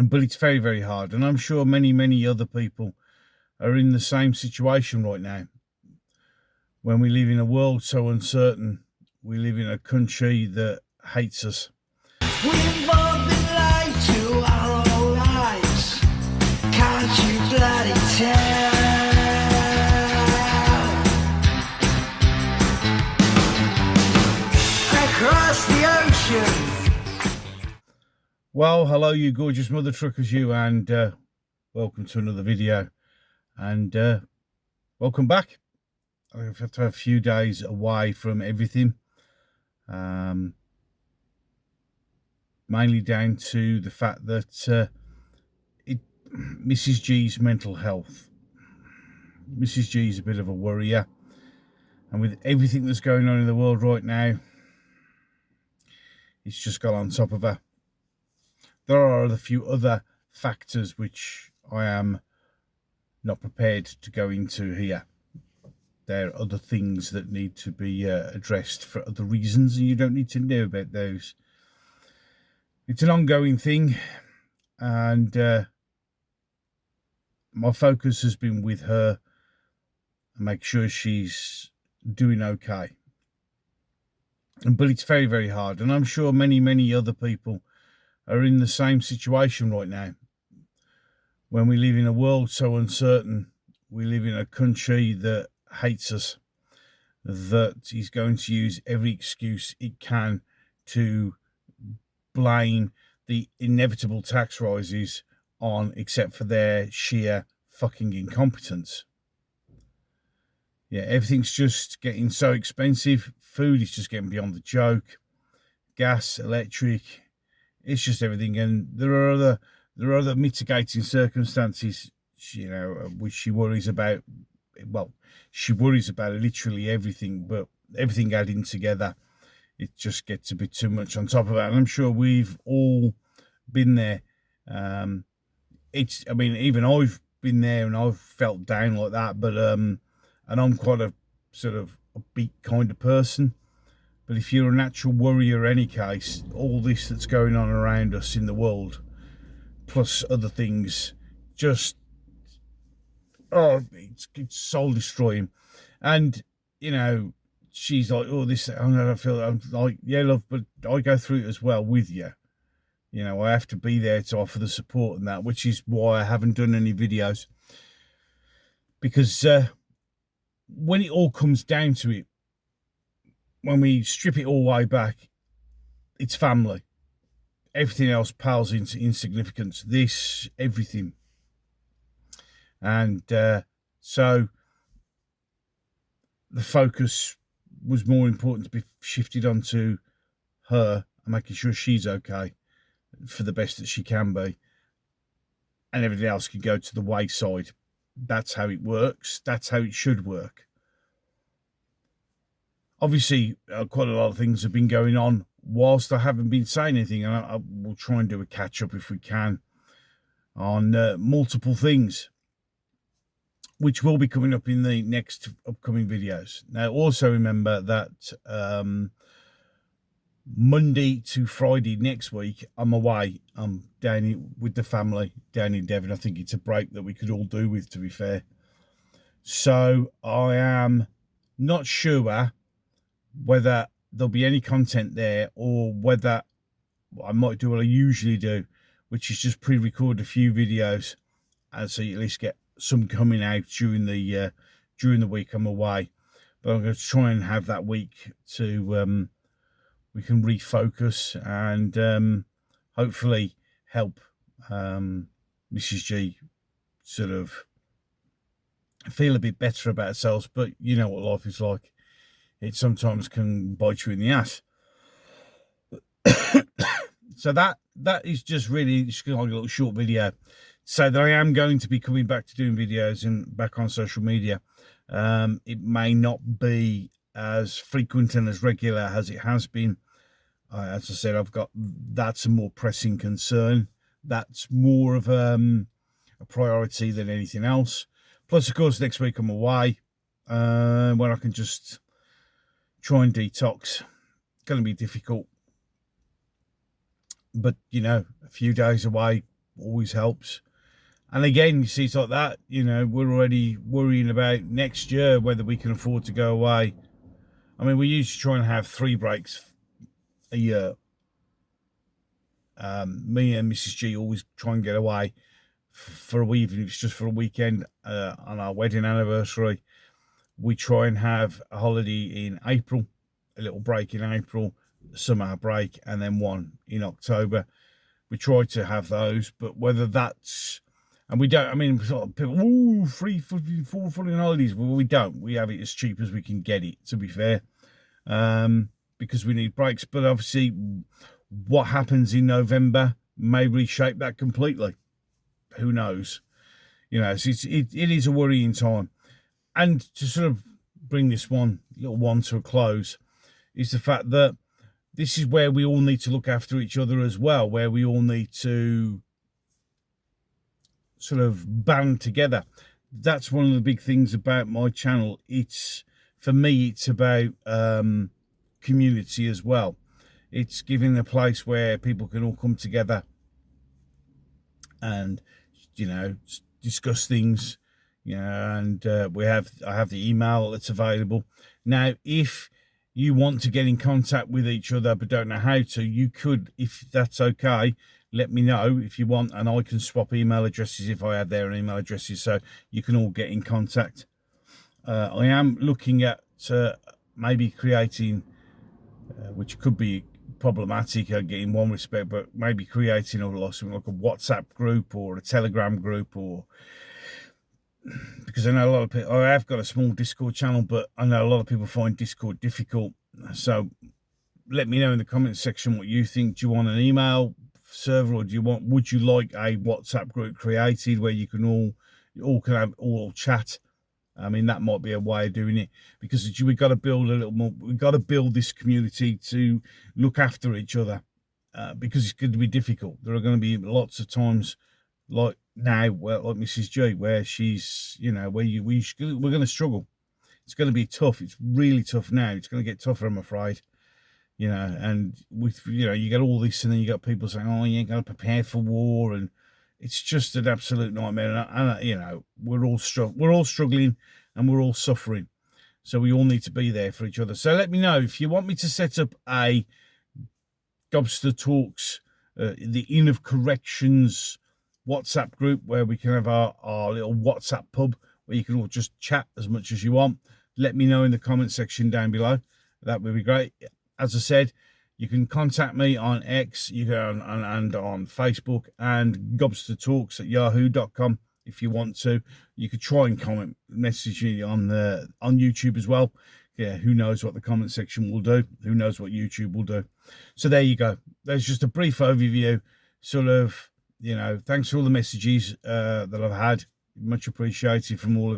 but it's very, very hard. And I'm sure many, many other people are in the same situation right now. When we live in a world so uncertain, we live in a country that hates us. We've all been lied to our whole lives. Can't you bloody tell? Across the ocean. Well, hello, you gorgeous mother truckers, you, and welcome to another video. And welcome back. I've had to have a few days away from everything. Mainly down to the fact that Mrs. G's mental health. Mrs. G's a bit of a worrier, and with everything that's going on in the world right now, it's just got on top of her. There are a few other factors which I am not prepared to go into here. There are other things that need to be addressed for other reasons, and you don't need to know about those. It's an ongoing thing, and my focus has been with her and make sure she's doing okay. But it's very, very hard, and I'm sure many, many other people are in the same situation right now. When we live in a world so uncertain, we live in a country that hates us, that is going to use every excuse it can to blame the inevitable tax rises on, except for their sheer fucking incompetence. Yeah, everything's just getting so expensive. Food is just getting beyond the joke. Gas, electric, it's just everything. And there are other mitigating circumstances, you know, which she worries about. Well, she worries about literally everything, but everything adding together, it just gets a bit too much on top of that. And I'm sure we've all been there. I mean, even I've been there and I've felt down like that, but and I'm quite a sort of upbeat kind of person. But if you're a natural worrier any case, all this that's going on around us in the world, plus other things, just, oh, it's soul destroying. And, you know, she's like, oh, this, I don't feel, I'm like, yeah, love, but I go through it as well with you. You know, I have to be there to offer the support and that, which is why I haven't done any videos. Because when it all comes down to it, when we strip it all way back, it's family. Everything else pales into insignificance. This, everything. And so the focus was more important to be shifted onto her and making sure she's okay for the best that she can be, and everything else can go to the wayside. That's how it works. That's how it should work. Obviously, quite a lot of things have been going on whilst I haven't been saying anything, and I will try and do a catch-up if we can on multiple things, which will be coming up in the next upcoming videos. Now, also remember that Monday to Friday next week, I'm away. I'm down with the family down in Devon. I think it's a break that we could all do with, to be fair. So I am not sure whether there'll be any content there, or whether I might do what I usually do, which is just pre-record a few videos, and so you at least get some coming out during the week I'm away. But I'm going to try and have that week to we can refocus and hopefully help Mrs. G sort of feel a bit better about ourselves. But you know what life is like. It sometimes can bite you in the ass. So that is just really just like a little short video. So that I am going to be coming back to doing videos and back on social media. It may not be as frequent and as regular as it has been. As I said, that's a more pressing concern. That's more of a priority than anything else. Plus, of course, next week I'm away, where I can just try and detox. Going to be difficult, but you know, a few days away always helps. And again, you see, it's like that, you know, we're already worrying about next year, whether we can afford to go away. I mean, we used to try and have 3 breaks a year. Me and Mrs. G always try and get away for a week, even if it's just for a weekend on our wedding anniversary. We try and have a holiday in April, a little break in April, summer break, and then one in October. We try to have those, but whether that's, and we don't, I mean, sort of people, ooh, 4 full holidays. Well, we don't. We have it as cheap as we can get it, to be fair, because we need breaks. But obviously, what happens in November may reshape that completely. Who knows? You know, so it is a worrying time. And to sort of bring this little one to a close, is the fact that this is where we all need to look after each other as well, where we all need to sort of band together. That's one of the big things about my channel. It's, for me, it's about community as well. It's giving a place where people can all come together and, you know, discuss things. You know, and I have the email that's available. Now, if you want to get in contact with each other but don't know how to, you could, if that's okay, let me know if you want, and I can swap email addresses if I have their email addresses, so you can all get in contact. I am looking at maybe creating, which could be problematic in one respect, but maybe creating something like a WhatsApp group or a Telegram group, or because I know a lot of people, I have got a small Discord channel, but I know a lot of people find Discord difficult. So let me know in the comments section what you think. Do you want an email server, or would you like a WhatsApp group created where you can all chat? I mean, that might be a way of doing it, because we've got to build a little more. We've got to build this community to look after each other, because it's going to be difficult. There are going to be lots of times like now, like Mrs. G, where she's, you know, where we're going to struggle. It's going to be tough. It's really tough now. It's going to get tougher, I'm afraid. You know, and with, you know, you get all this, and then you got people saying, oh, you ain't going to prepare for war, and it's just an absolute nightmare. And you know, we're all struggling, and we're all suffering. So we all need to be there for each other. So let me know if you want me to set up a Gobster Talks, the Inn of Corrections WhatsApp group, where we can have our little WhatsApp pub where you can all just chat as much as you want. Let me know in the comment section down below. That would be great. As I said, you can contact me on X, you can and on Facebook, and gobstertalks@yahoo.com if you want to. You could try and comment, message me on YouTube as well. Yeah, who knows what the comment section will do? Who knows what YouTube will do? So there you go. There's just a brief overview, sort of. You know, thanks for all the messages that I've had. Much appreciated from all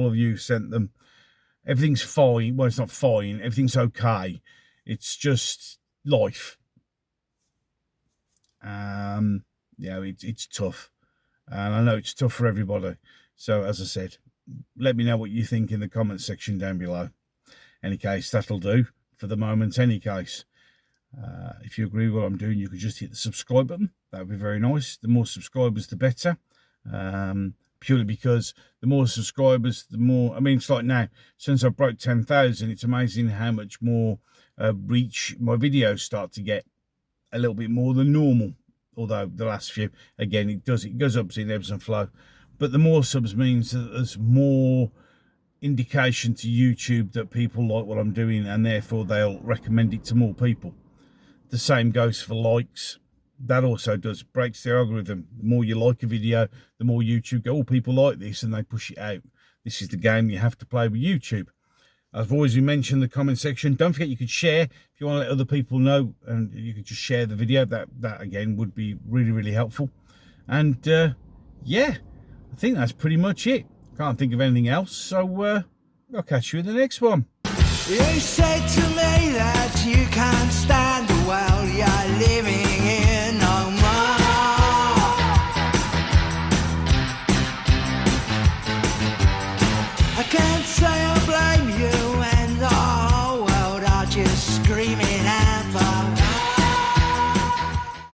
of you who sent them. Everything's fine. Well, it's not fine. Everything's okay. It's just life. You know, it's tough. And I know it's tough for everybody. So, as I said, let me know what you think in the comment section down below. Any case, that'll do for the moment. Any case. If you agree with what I'm doing, you could just hit the subscribe button. That would be very nice. The more subscribers, the better. Purely because the more subscribers, the more, I mean, it's like now, since I broke 10,000, it's amazing how much more reach my videos start to get, a little bit more than normal. Although the last few, again, it goes up in ebbs and flow. But the more subs means that there's more indication to YouTube that people like what I'm doing, and therefore they'll recommend it to more people. The same goes for likes. That also breaks the algorithm. The more you like a video, the more YouTube go, oh, people like this, and they push it out. This is the game you have to play with YouTube. I've always mentioned in the comment section. Don't forget you could share if you want to let other people know, and you could just share the video. That again would be really, really helpful. And yeah, I think that's pretty much it. Can't think of anything else. So I'll catch you in the next one. You said to me that you can't stand the world you're living